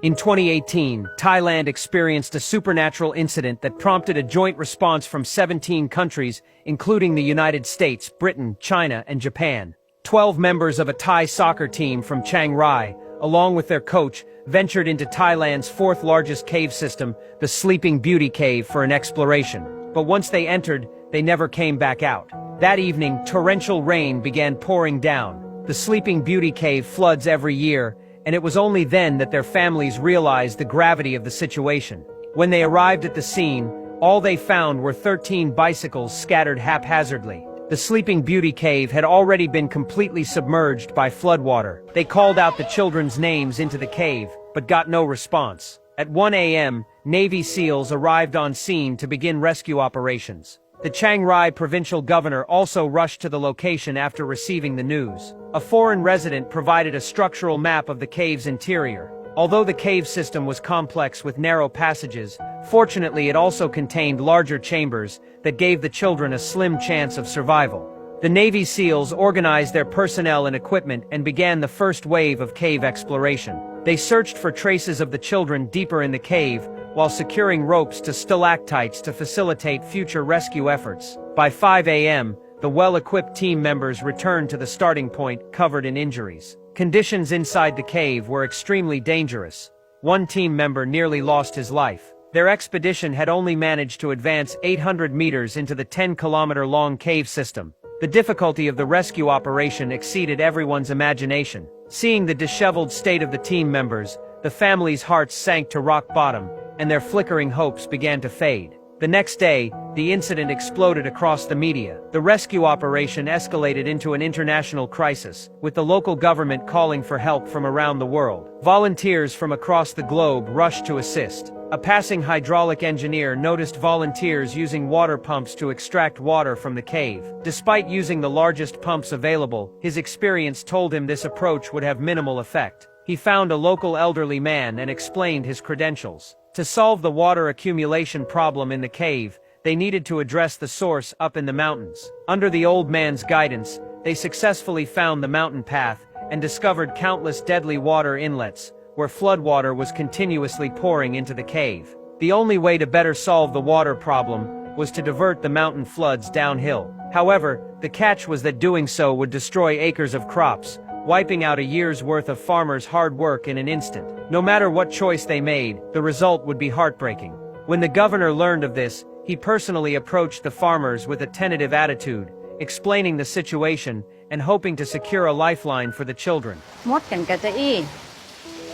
In 2018, Thailand experienced a supernatural incident that prompted a joint response from 17 countries, including the United States, Britain, China, and Japan. 12 members of a Thai soccer team from Chiang Rai, along with their coach, ventured into Thailand's fourth-largest cave system, the Sleeping Beauty Cave, for an exploration. But once they entered, they never came back out. That evening, torrential rain began pouring down. The Sleeping Beauty Cave floods every year, and it was only then that their families realized the gravity of the situation. When they arrived at the scene, all they found were 13 bicycles scattered haphazardly. The Sleeping Beauty Cave had already been completely submerged by floodwater. They called out the children's names into the cave, but got no response. At 1 a.m., Navy SEALs arrived on scene to begin rescue operations. The Chiang Rai provincial governor also rushed to the location after receiving the news. A foreign resident provided a structural map of the cave's interior. Although the cave system was complex with narrow passages, fortunately it also contained larger chambers that gave the children a slim chance of survival. The Navy SEALs organized their personnel and equipment and began the first wave of cave exploration. They searched for traces of the children deeper in the cave, while securing ropes to stalactites to facilitate future rescue efforts. By 5 a.m., the well-equipped team members returned to the starting point covered in injuries. Conditions inside the cave were extremely dangerous. One team member nearly lost his life. Their expedition had only managed to advance 800 meters into the 10-kilometer-long cave system. The difficulty of the rescue operation exceeded everyone's imagination. Seeing the disheveled state of the team members, the families' hearts sank to rock bottom, and their flickering hopes began to fade. The next day, the incident exploded across the media. The rescue operation escalated into an international crisis, with the local government calling for help from around the world. Volunteers from across the globe rushed to assist. A passing hydraulic engineer noticed volunteers using water pumps to extract water from the cave. Despite using the largest pumps available, his experience told him this approach would have minimal effect. He found a local elderly man and explained his credentials. To solve the water accumulation problem in the cave, they needed to address the source up in the mountains. Under the old man's guidance, they successfully found the mountain path and discovered countless deadly water inlets, where floodwater was continuously pouring into the cave. The only way to better solve the water problem was to divert the mountain floods downhill. However, the catch was that doing so would destroy acres of crops, wiping out a year's worth of farmers' hard work in an instant. No matter what choice they made, the result would be heartbreaking. When the governor learned of this, he personally approached the farmers with a tentative attitude, explaining the situation and hoping to secure a lifeline for the children. มดกันกะจะอี้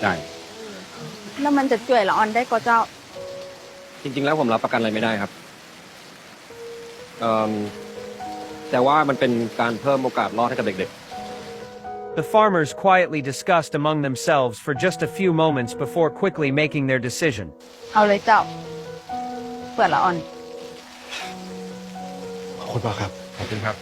ได้แล้วมันจะช่วยละออนได้ก็เจ้าจริงๆแล้วผมรับประกันอะไรไม่ได้ครับแต่ว่ามันเป็นการเพิ่มโอกาสรอดให้กับเด็กๆ The farmers quietly discussed among themselves for just a few moments before quickly making their decision. เอาเลยเจ้าเพื่อละออน ขอบคุณมากครับขอบคุณครับ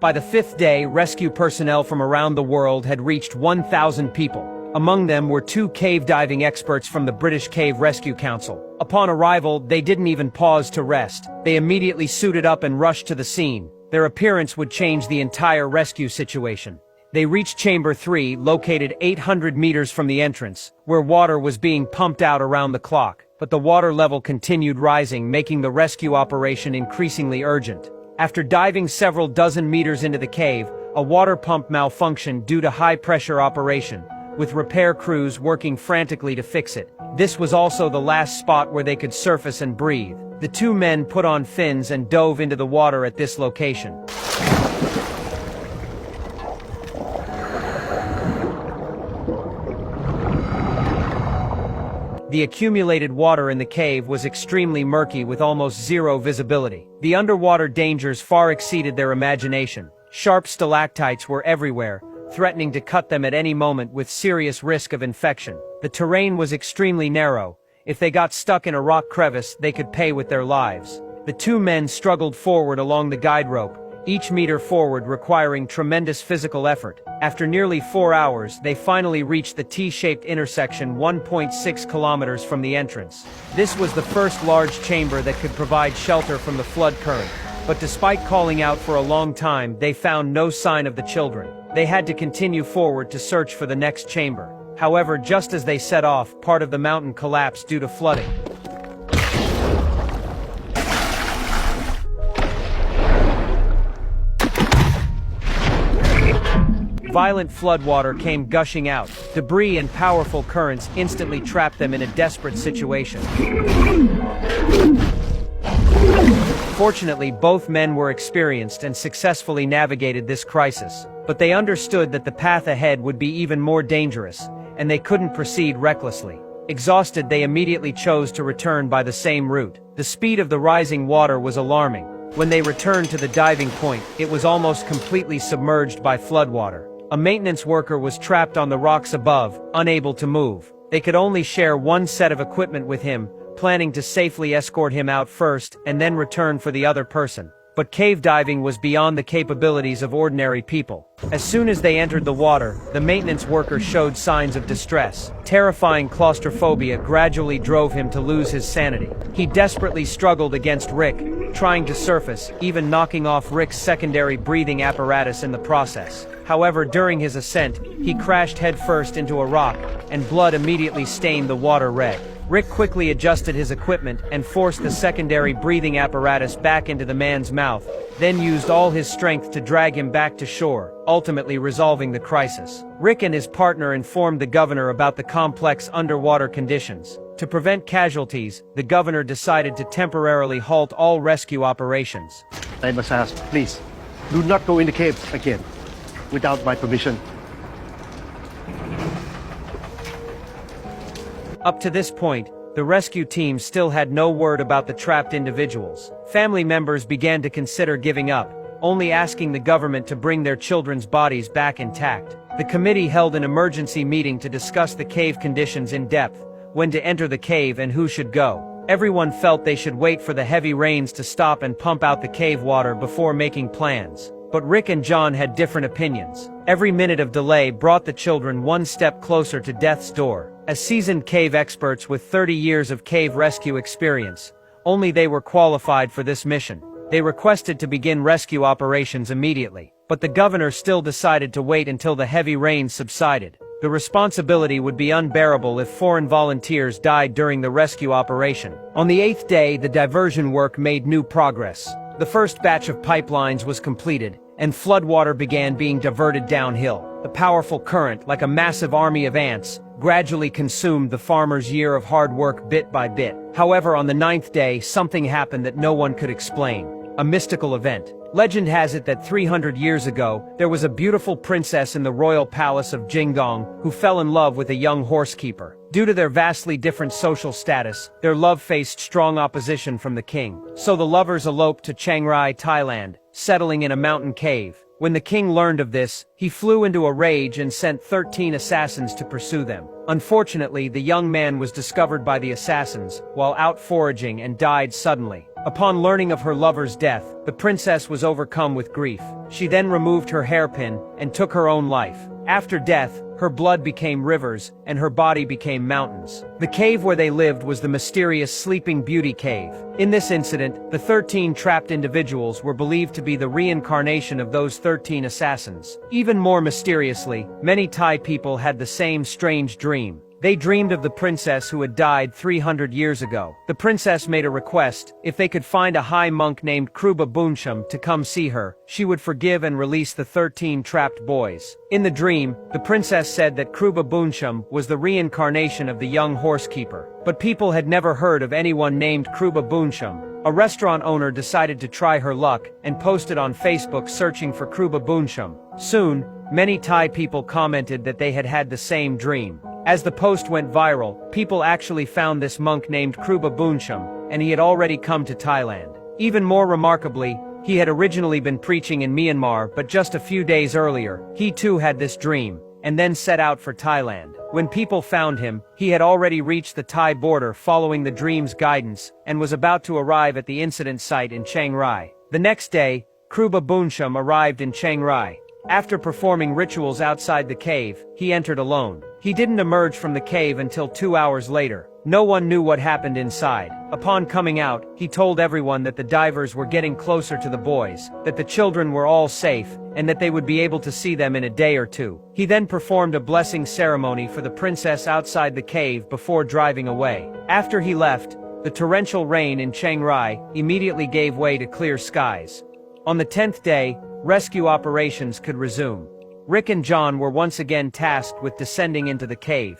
By the fifth day, rescue personnel from around the world had reached 1,000 people. Among them were 2 cave diving experts from the British Cave Rescue Council. Upon arrival, they didn't even pause to rest. They immediately suited up and rushed to the scene. Their appearance would change the entire rescue situation. They reached Chamber 3, located 800 meters from the entrance, where water was being pumped out around the clock. But the water level continued rising, making the rescue operation increasingly urgent. After diving several dozen meters into the cave, a water pump malfunctioned due to high-pressure operation, with repair crews working frantically to fix it. This was also the last spot where they could surface and breathe. The 2 men put on fins and dove into the water at this location. The accumulated water in the cave was extremely murky with almost zero visibility. The underwater dangers far exceeded their imagination. Sharp stalactites were everywhere, threatening to cut them at any moment with serious risk of infection. The terrain was extremely narrow. If they got stuck in a rock crevice, they could pay with their lives. The 2 men struggled forward along the guide rope, each meter forward requiring tremendous physical effort. After nearly 4 hours, they finally reached the T-shaped intersection 1.6 kilometers from the entrance. This was the first large chamber that could provide shelter from the flood current. But despite calling out for a long time, they found no sign of the children. They had to continue forward to search for the next chamber. However, just as they set off, part of the mountain collapsed due to flooding. Violent floodwater came gushing out. Debris and powerful currents instantly trapped them in a desperate situation. Fortunately, both men were experienced and successfully navigated this crisis. But they understood that the path ahead would be even more dangerous, and they couldn't proceed recklessly. Exhausted, they immediately chose to return by the same route. The speed of the rising water was alarming. When they returned to the diving point, it was almost completely submerged by floodwater. A maintenance worker was trapped on the rocks above, unable to move. They could only share one set of equipment with him, planning to safely escort him out first and then return for the other person. But cave diving was beyond the capabilities of ordinary people. As soon as they entered the water, the maintenance worker showed signs of distress. Terrifying claustrophobia gradually drove him to lose his sanity. He desperately struggled against Rick, trying to surface, even knocking off Rick's secondary breathing apparatus in the process. However, during his ascent, he crashed headfirst into a rock, and blood immediately stained the water red. Rick quickly adjusted his equipment and forced the secondary breathing apparatus back into the man's mouth, then used all his strength to drag him back to shore, ultimately resolving the crisis. Rick and his partner informed the governor about the complex underwater conditions. To prevent casualties, the governor decided to temporarily halt all rescue operations. Dramatize, please, do not go in the cave again without my permission. Up to this point, the rescue team still had no word about the trapped individuals. Family members began to consider giving up, only asking the government to bring their children's bodies back intact. The committee held an emergency meeting to discuss the cave conditions in depth, when to enter the cave and who should go. Everyone felt they should wait for the heavy rains to stop and pump out the cave water before making plans. But Rick and John had different opinions. Every minute of delay brought the children one step closer to death's door. As seasoned cave experts with 30 years of cave rescue experience, only they were qualified for this mission. They requested to begin rescue operations immediately. But the governor still decided to wait until the heavy rains subsided. The responsibility would be unbearable if foreign volunteers died during the rescue operation. On the 8th day, the diversion work made new progress. The first batch of pipelines was completed, and floodwater began being diverted downhill. The powerful current, like a massive army of ants, gradually consumed the farmers' year of hard work bit by bit. However, on the 9th day, something happened that no one could explain. A mystical event. Legend has it that 300 years ago, there was a beautiful princess in the royal palace of Jingdong who fell in love with a young horsekeeper. Due to their vastly different social status, their love faced strong opposition from the king. So the lovers eloped to Chiang Rai, Thailand, settling in a mountain cave. When the king learned of this, he flew into a rage and sent 13 assassins to pursue them. Unfortunately, the young man was discovered by the assassins while out foraging and died suddenly. Upon learning of her lover's death, the princess was overcome with grief. She then removed her hairpin and took her own life. After death, her blood became rivers and her body became mountains. The cave where they lived was the mysterious Sleeping Beauty Cave. In this incident, the 13 trapped individuals were believed to be the reincarnation of those 13 assassins. Even more mysteriously, many Thai people had the same strange dream. They dreamed of the princess who had died 300 years ago. The princess made a request: if they could find a high monk named Kruba Bunsham to come see her, she would forgive and release the 13 trapped boys. In the dream, the princess said that Kruba Bunsham was the reincarnation of the young horsekeeper. But people had never heard of anyone named Kruba Bunsham. A restaurant owner decided to try her luck and posted on Facebook searching for Kruba Bunsham. Soon, many Thai people commented that they had had the same dream. As the post went viral, people actually found this monk named Kruba Bunsham, and he had already come to Thailand. Even more remarkably, he had originally been preaching in Myanmar, but just a few days earlier, he too had this dream, and then set out for Thailand. When people found him, he had already reached the Thai border following the dream's guidance, and was about to arrive at the incident site in Chiang Rai. The next day, Kruba Bunsham arrived in Chiang Rai. After performing rituals outside the cave, he entered alone. He didn't emerge from the cave until 2 hours later. No one knew what happened inside. Upon coming out, he told everyone that the divers were getting closer to the boys, that the children were all safe, and that they would be able to see them in a day or two. He then performed a blessing ceremony for the princess outside the cave before driving away. After he left, the torrential rain in Chiang Rai immediately gave way to clear skies. On the 10th day, rescue operations could resume. Rick and John were once again tasked with descending into the cave.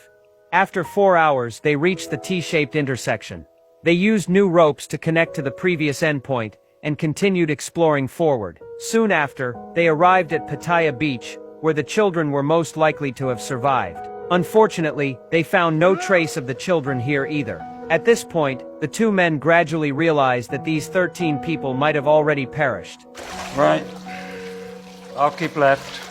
After 4 hours, they reached the T-shaped intersection. They used new ropes to connect to the previous endpoint, and continued exploring forward. Soon after, they arrived at Pattaya Beach, where the children were most likely to have survived. Unfortunately, they found no trace of the children here either. At this point, the two men gradually realized that these 13 people might have already perished. Right. I'll keep left.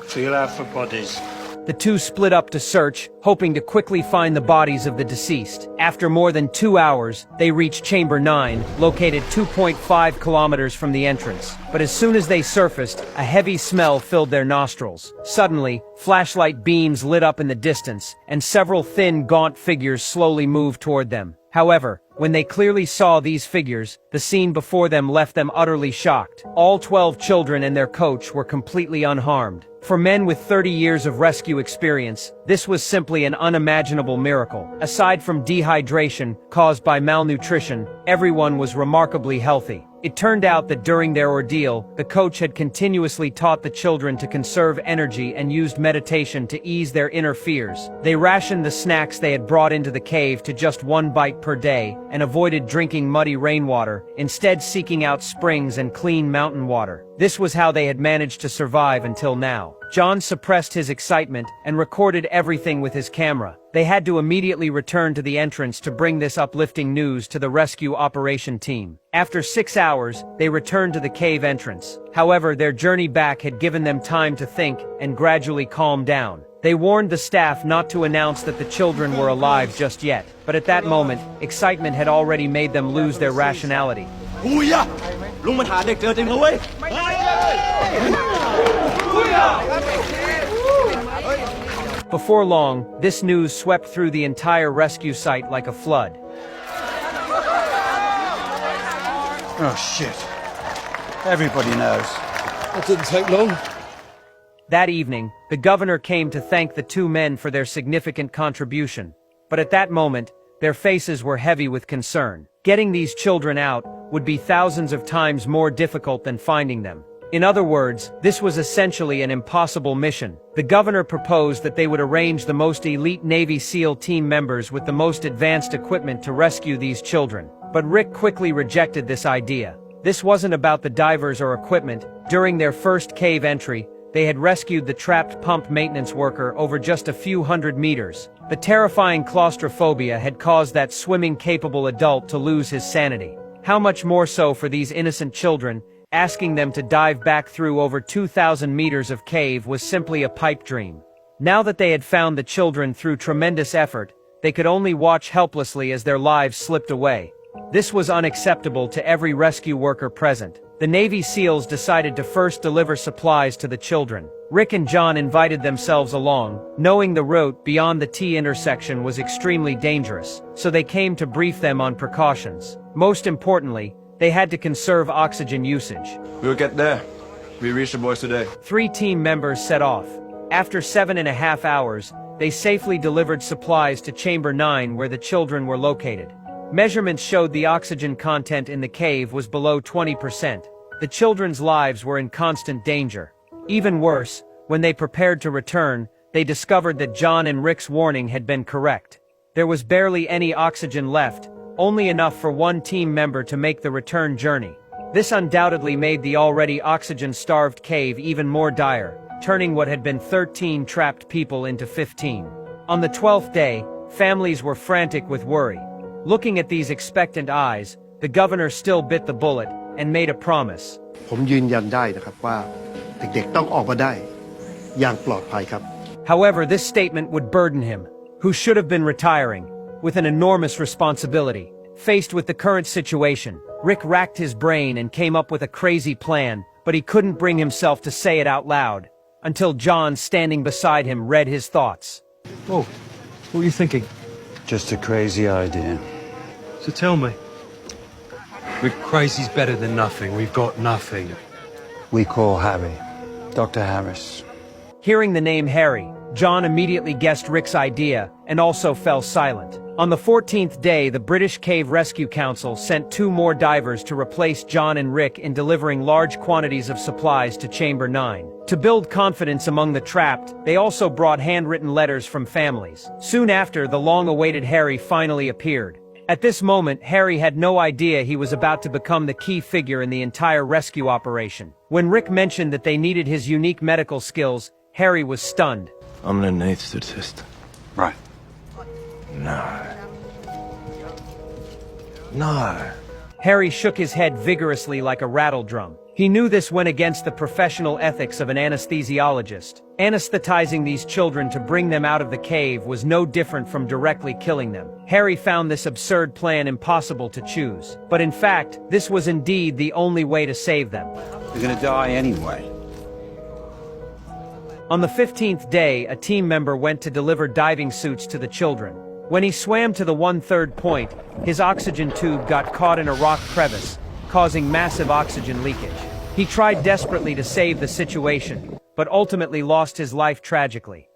Feel out for bodies. The two split up to search, hoping to quickly find the bodies of the deceased. After more than 2 hours, they reached Chamber 9, located 2.5 kilometers from the entrance. But as soon as they surfaced, a heavy smell filled their nostrils. Suddenly, flashlight beams lit up in the distance, and several thin, gaunt figures slowly moved toward them. However, when they clearly saw these figures, the scene before them left them utterly shocked. All 12 children and their coach were completely unharmed. For men with 30 years of rescue experience, this was simply an unimaginable miracle. Aside from dehydration caused by malnutrition, everyone was remarkably healthy. It turned out that during their ordeal, the coach had continuously taught the children to conserve energy and used meditation to ease their inner fears. They rationed the snacks they had brought into the cave to just 1 bite per day, and avoided drinking muddy rainwater, instead seeking out springs and clean mountain water. This was how they had managed to survive until now. John suppressed his excitement and recorded everything with his camera. They had to immediately return to the entrance to bring this uplifting news to the rescue operation team. After 6 hours, they returned to the cave entrance. However, their journey back had given them time to think and gradually calm down. They warned the staff not to announce that the children were alive just yet. But at that moment, excitement had already made them lose their rationality. Before long, this news swept through the entire rescue site like a flood. Oh, shit. Everybody knows. That didn't take long. That evening, the governor came to thank the two men for their significant contribution. But at that moment, their faces were heavy with concern. Getting these children out would be thousands of times more difficult than finding them. In other words, this was essentially an impossible mission. The governor proposed that they would arrange the most elite Navy SEAL team members with the most advanced equipment to rescue these children. But Rick quickly rejected this idea. This wasn't about the divers or equipment. During their first cave entry, they had rescued the trapped pump maintenance worker over just a few hundred meters. The terrifying claustrophobia had caused that swimming-capable adult to lose his sanity. How much more so for these innocent children? Asking them to dive back through over 2,000 meters of cave was simply a pipe dream. Now that they had found the children through tremendous effort, they could only watch helplessly as their lives slipped away. This was unacceptable to every rescue worker present. The Navy SEALs decided to first deliver supplies to the children. Rick and John invited themselves along, knowing the route beyond the T intersection was extremely dangerous, so they came to brief them on precautions. Most importantly, they had to conserve oxygen usage. We'll get there. We reached the boys today. 3 team members set off. After 7.5 hours, they safely delivered supplies to Chamber 9 where the children were located. Measurements showed the oxygen content in the cave was below 20%. The children's lives were in constant danger. Even worse, when they prepared to return, they discovered that John and Rick's warning had been correct. There was barely any oxygen left, only enough for 1 team member to make the return journey. This undoubtedly made the already oxygen-starved cave even more dire, turning what had been 13 trapped people into 15. On the 12th day, families were frantic with worry. Looking at these expectant eyes, the governor still bit the bullet and made a promise. ผมยืนยันได้นะครับว่าเด็กๆต้องออกมาได้อย่างปลอดภัยครับ However, this statement would burden him, who should have been retiring, with an enormous responsibility. Faced with the current situation, Rick racked his brain and came up with a crazy plan, but he couldn't bring himself to say it out loud, until John, standing beside him, read his thoughts. Oh, what were you thinking? Just a crazy idea. So tell me. We're crazy's better than nothing. We've got nothing. We call Harry. Dr. Harris. Hearing the name Harry, John immediately guessed Rick's idea and also fell silent. On the 14th day, the British Cave Rescue Council sent 2 more divers to replace John and Rick in delivering large quantities of supplies to Chamber 9. To build confidence among the trapped, they also brought handwritten letters from families. Soon after, the long-awaited Harry finally appeared. At this moment, Harry had no idea he was about to become the key figure in the entire rescue operation. When Rick mentioned that they needed his unique medical skills, Harry was stunned. I'm an anesthetist. Right. No. No. Harry shook his head vigorously like a rattle drum. He knew this went against the professional ethics of an anesthesiologist. Anesthetizing these children to bring them out of the cave was no different from directly killing them. Harry found this absurd plan impossible to choose. But in fact, this was indeed the only way to save them. They're gonna die anyway. On the 15th day, a team member went to deliver diving suits to the children. When he swam to the 1/3 point, his oxygen tube got caught in a rock crevice, causing massive oxygen leakage. He tried desperately to save the situation, but ultimately lost his life tragically.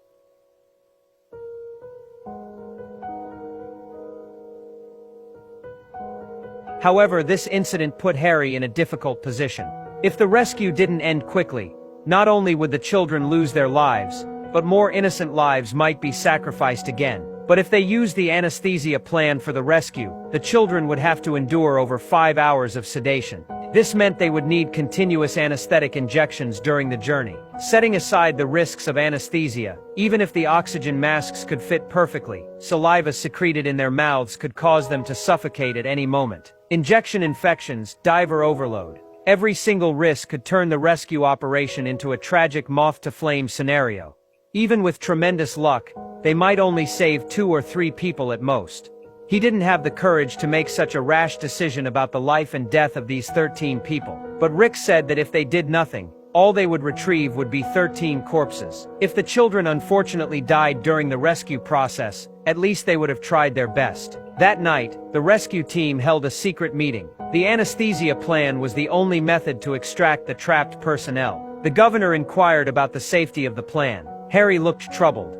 However, this incident put Harry in a difficult position. If the rescue didn't end quickly, not only would the children lose their lives, but more innocent lives might be sacrificed again. But if they used the anesthesia plan for the rescue, the children would have to endure over 5 hours of sedation. This meant they would need continuous anesthetic injections during the journey. Setting aside the risks of anesthesia, even if the oxygen masks could fit perfectly, saliva secreted in their mouths could cause them to suffocate at any moment. Injection infections, diver overload. Every single risk could turn the rescue operation into a tragic moth-to-flame scenario. Even with tremendous luck, they might only save 2 or 3 people at most. He didn't have the courage to make such a rash decision about the life and death of these 13 people. But Rick said that if they did nothing, all they would retrieve would be 13 corpses. If the children unfortunately died during the rescue process, at least they would have tried their best. That night, the rescue team held a secret meeting. The anesthesia plan was the only method to extract the trapped personnel. The governor inquired about the safety of the plan. Harry looked troubled.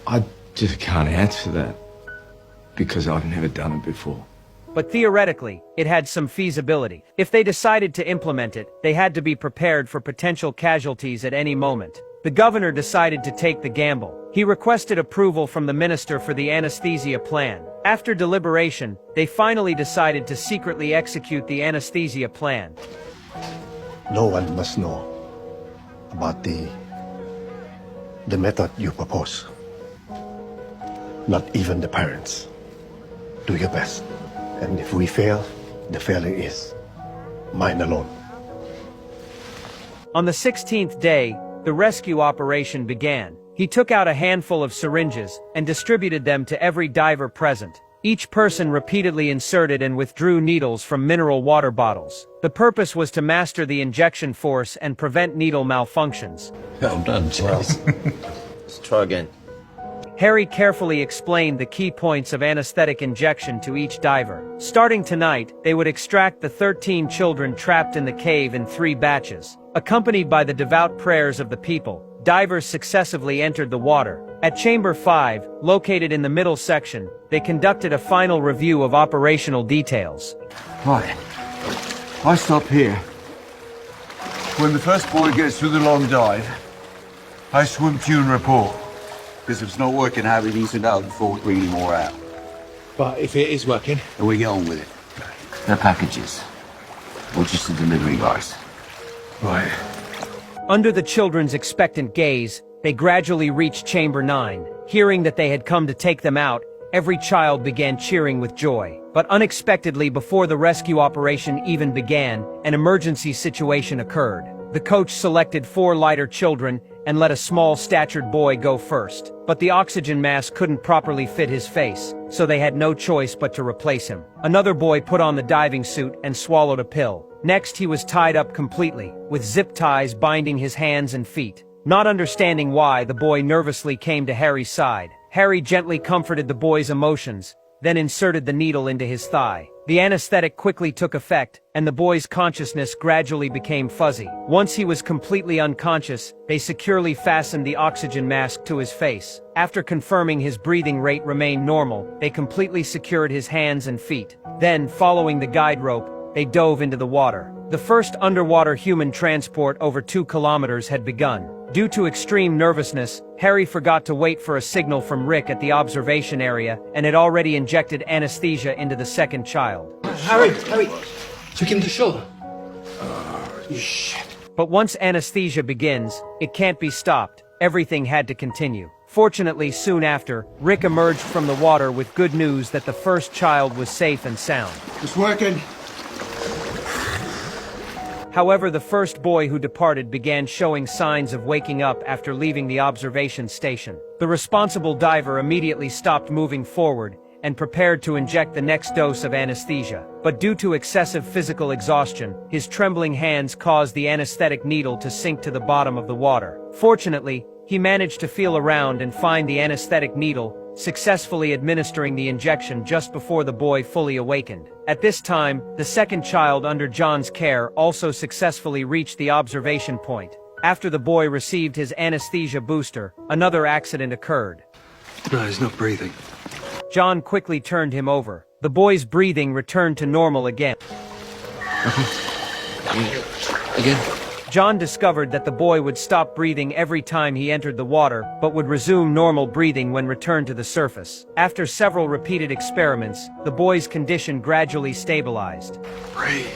I just can't answer that. Because I've never done it before. But theoretically, it had some feasibility. If they decided to implement it, they had to be prepared for potential casualties at any moment. The governor decided to take the gamble. He requested approval from the minister for the anesthesia plan. After deliberation, they finally decided to secretly execute the anesthesia plan. No one must know about the method you propose. Not even the parents. Do your best. And if we fail, the failure is mine alone. On the 16th day, the rescue operation began. He took out a handful of syringes and distributed them to every diver present. Each person repeatedly inserted and withdrew needles from mineral water bottles. The purpose was to master the injection force and prevent needle malfunctions. Well done, Charles. Let's try again. Harry carefully explained the key points of anesthetic injection to each diver. Starting tonight, they would extract the 13 children trapped in the cave in 3 batches. Accompanied by the devout prayers of the people, divers successively entered the water. At Chamber 5, located in the middle section, they conducted a final review of operational details. Right. I stop here. When the first boy gets through the long dive, I swim to you and report. Because if it's not working, Harry needs to know before we bring any more out. But if it is working, And we get on with it. They're packages. Or just the delivery guys. right. Under the children's expectant gaze, they gradually reached Chamber 9. Hearing that they had come to take them out, every child began cheering with joy. But unexpectedly, before the rescue operation even began, an emergency situation occurred. The coach selected 4 lighter children and let a small-statured boy go first. But the oxygen mask couldn't properly fit his face, so they had no choice but to replace him. Another boy put on the diving suit and swallowed a pill. Next, he was tied up completely, with zip ties binding his hands and feet. Not understanding why, the boy nervously came to Harry's side. Harry gently comforted the boy's emotions, then inserted the needle into his thigh. The anesthetic quickly took effect, and the boy's consciousness gradually became fuzzy. Once he was completely unconscious, they securely fastened the oxygen mask to his face. After confirming his breathing rate remained normal, they completely secured his hands and feet. Then, following the guide rope, they dove into the water. The first underwater human transport over 2 kilometers had begun. Due to extreme nervousness, Harry forgot to wait for a signal from Rick at the observation area and had already injected anesthesia into the second child. Harry, took him to shore. Shit. But once anesthesia begins, it can't be stopped. Everything had to continue. Fortunately, soon after, Rick emerged from the water with good news that the first child was safe and sound. It's working. However, the first boy who departed began showing signs of waking up after leaving the observation station. The responsible diver immediately stopped moving forward and prepared to inject the next dose of anesthesia. But due to excessive physical exhaustion, his trembling hands caused the anesthetic needle to sink to the bottom of the water. Fortunately, he managed to feel around and find the anesthetic needle, successfully administering the injection just before the boy fully awakened. At this time, the second child under John's care also successfully reached the observation point. After the boy received his anesthesia booster, another accident occurred. No, he's not breathing. John quickly turned him over. The boy's breathing returned to normal again. Again? John discovered that the boy would stop breathing every time he entered the water, but would resume normal breathing when returned to the surface. After several repeated experiments, the boy's condition gradually stabilized. Breathe.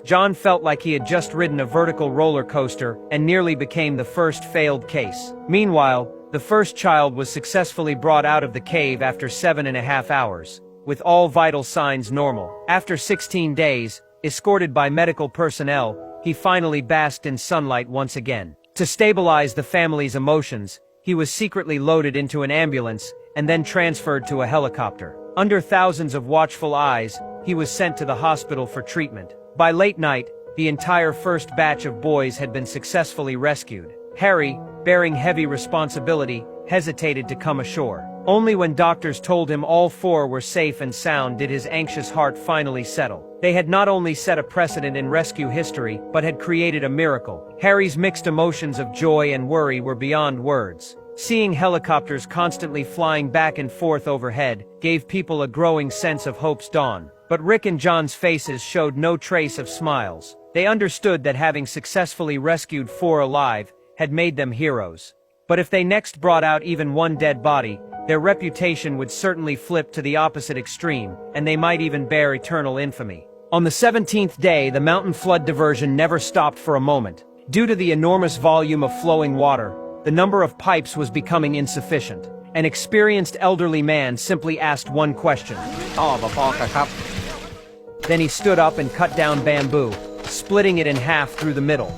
John felt like he had just ridden a vertical roller coaster and nearly became the first failed case. Meanwhile, the first child was successfully brought out of the cave after 7.5 hours, with all vital signs normal. After 16 days, escorted by medical personnel, he finally basked in sunlight once again. To stabilize the family's emotions, he was secretly loaded into an ambulance and then transferred to a helicopter. Under thousands of watchful eyes, he was sent to the hospital for treatment. By late night, the entire first batch of boys had been successfully rescued. Harry, bearing heavy responsibility, hesitated to come ashore. Only when doctors told him all 4 were safe and sound did his anxious heart finally settle. They had not only set a precedent in rescue history, but had created a miracle. Harry's mixed emotions of joy and worry were beyond words. Seeing helicopters constantly flying back and forth overhead gave people a growing sense of hope's dawn. But Rick and John's faces showed no trace of smiles. They understood that having successfully rescued 4 alive had made them heroes. But if they next brought out even one dead body, their reputation would certainly flip to the opposite extreme, and they might even bear eternal infamy. On the 17th day, the mountain flood diversion never stopped for a moment. Due to the enormous volume of flowing water, the number of pipes was becoming insufficient. An experienced elderly man simply asked one question. Then he stood up and cut down bamboo, splitting it in half through the middle.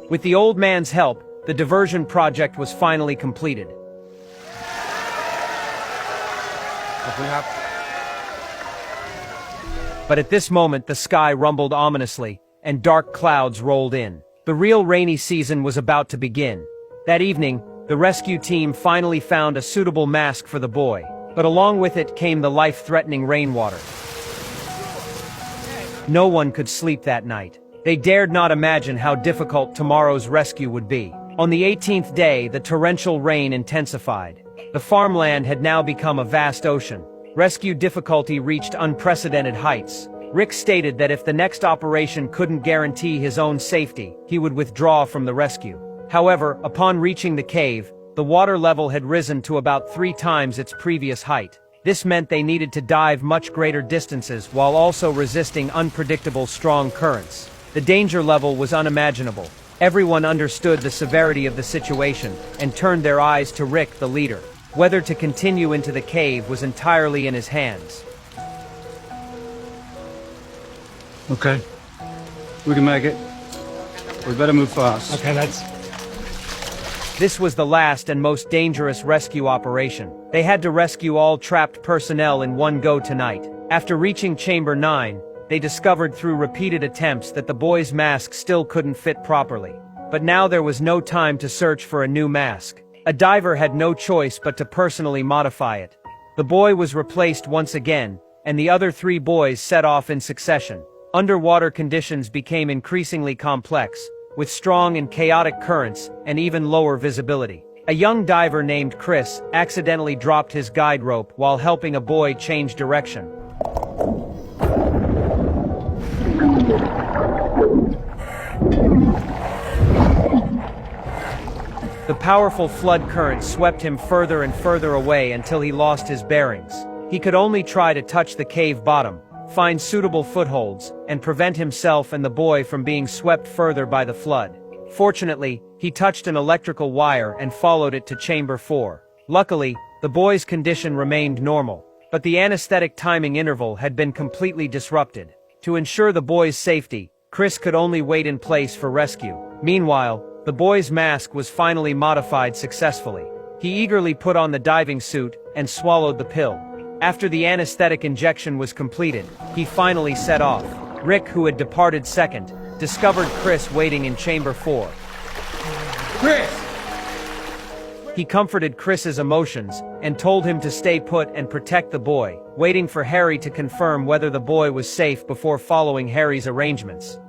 With the old man's help, the diversion project was finally completed. But at this moment the sky rumbled ominously, and dark clouds rolled in. The real rainy season was about to begin. That evening, the rescue team finally found a suitable mask for the boy, but along with it came the life-threatening rainwater. No one could sleep that night. They dared not imagine how difficult tomorrow's rescue would be. On the 18th day, the torrential rain intensified. The farmland had now become a vast ocean. Rescue difficulty reached unprecedented heights. Rick stated that if the next operation couldn't guarantee his own safety, he would withdraw from the rescue. However, upon reaching the cave, the water level had risen to about 3 times its previous height. This meant they needed to dive much greater distances while also resisting unpredictable strong currents. The danger level was unimaginable. Everyone understood the severity of the situation and turned their eyes to Rick, the leader. Whether to continue into the cave was entirely in his hands. Okay. We can make it. We better move fast. Okay, lads. This was the last and most dangerous rescue operation. They had to rescue all trapped personnel in one go tonight. After reaching Chamber 9, they discovered through repeated attempts that the boy's mask still couldn't fit properly. But now there was no time to search for a new mask. A diver had no choice but to personally modify it. The boy was replaced once again, and the other 3 boys set off in succession. Underwater conditions became increasingly complex, with strong and chaotic currents and even lower visibility. A young diver named Chris accidentally dropped his guide rope while helping a boy change direction. The powerful flood current swept him further and further away until he lost his bearings. He could only try to touch the cave bottom, find suitable footholds, and prevent himself and the boy from being swept further by the flood. Fortunately, he touched an electrical wire and followed it to chamber 4. Luckily, the boy's condition remained normal, but the anesthetic timing interval had been completely disrupted. To ensure the boy's safety, Chris could only wait in place for rescue. Meanwhile, the boy's mask was finally modified successfully. He eagerly put on the diving suit and swallowed the pill. After the anesthetic injection was completed, he finally set off. Rick, who had departed second, discovered Chris waiting in chamber 4. Chris! He comforted Chris's emotions and told him to stay put and protect the boy, waiting for Harry to confirm whether the boy was safe before following Harry's arrangements.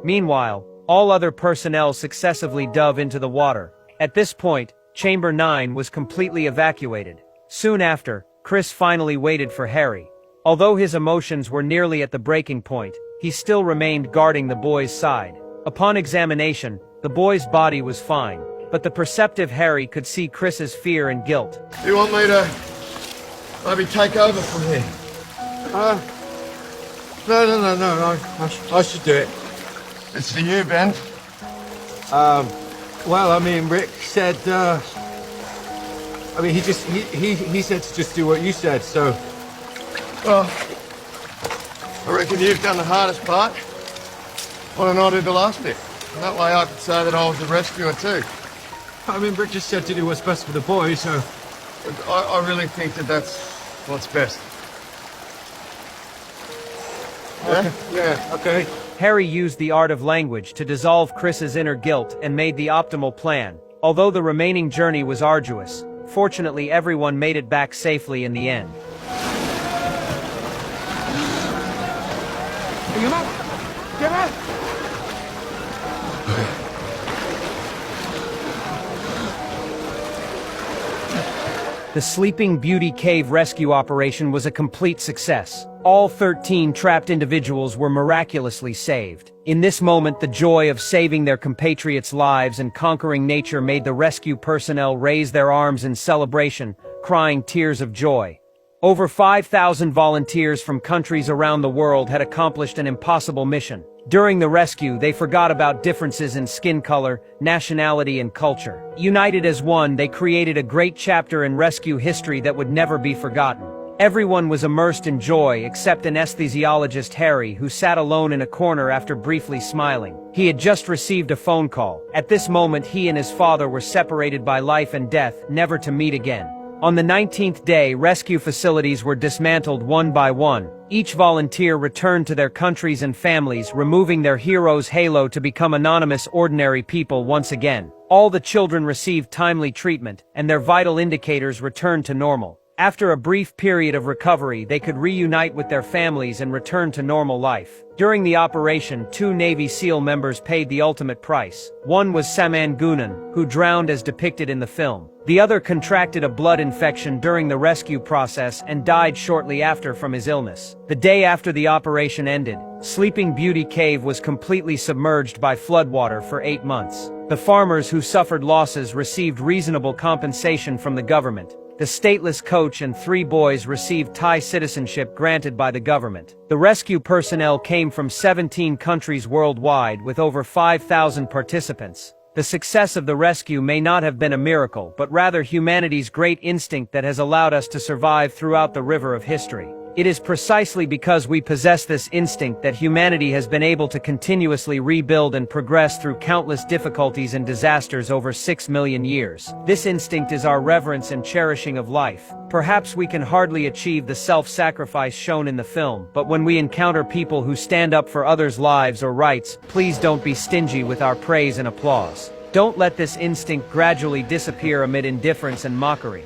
Meanwhile, all other personnel successively dove into the water. At this point, chamber 9 was completely evacuated. Soon after, Chris finally waited for Harry. Although his emotions were nearly at the breaking point, he still remained guarding the boy's side. Upon examination, the boy's body was fine, but the perceptive Harry could see Chris's fear and guilt. You want me to maybe take over from here? No. I should do it. It's for you, Ben. Well, I mean, Rick said, he said to just do what you said, so... Well, I reckon you've done the hardest part. Why don't I do the last bit? And that way I could say that I was the rescuer too. I mean, Rick just said to do what's best for the boy, so... I really think that that's what's best. Yeah? Yeah, okay. Harry used the art of language to dissolve Chris's inner guilt and made the optimal plan. Although the remaining journey was arduous, fortunately everyone made it back safely in the end. Come on! Come on! The Sleeping Beauty Cave rescue operation was a complete success. All 13 trapped individuals were miraculously saved. In this moment, the joy of saving their compatriots' lives and conquering nature made the rescue personnel raise their arms in celebration, crying tears of joy. Over 5,000 volunteers from countries around the world had accomplished an impossible mission. During the rescue, they forgot about differences in skin color, nationality, and culture. United as one, they created a great chapter in rescue history that would never be forgotten. Everyone was immersed in joy except anesthesiologist Harry, who sat alone in a corner after briefly smiling. He had just received a phone call. At this moment, he and his father were separated by life and death, never to meet again. On the 19th day, rescue facilities were dismantled one by one. Each volunteer returned to their countries and families, removing their hero's halo to become anonymous ordinary people once again. All the children received timely treatment, and their vital indicators returned to normal. After a brief period of recovery, they could reunite with their families and return to normal life. During the operation, 2 Navy SEAL members paid the ultimate price. One was Saman Gunan, who drowned as depicted in the film. The other contracted a blood infection during the rescue process and died shortly after from his illness. The day after the operation ended, Sleeping Beauty Cave was completely submerged by floodwater for 8 months. The farmers who suffered losses received reasonable compensation from the government. The stateless coach and 3 boys received Thai citizenship granted by the government. The rescue personnel came from 17 countries worldwide with over 5,000 participants. The success of the rescue may not have been a miracle, but rather humanity's great instinct that has allowed us to survive throughout the river of history. It is precisely because we possess this instinct that humanity has been able to continuously rebuild and progress through countless difficulties and disasters over 6 million years. This instinct is our reverence and cherishing of life. Perhaps we can hardly achieve the self-sacrifice shown in the film, but when we encounter people who stand up for others' lives or rights, please don't be stingy with our praise and applause. Don't let this instinct gradually disappear amid indifference and mockery.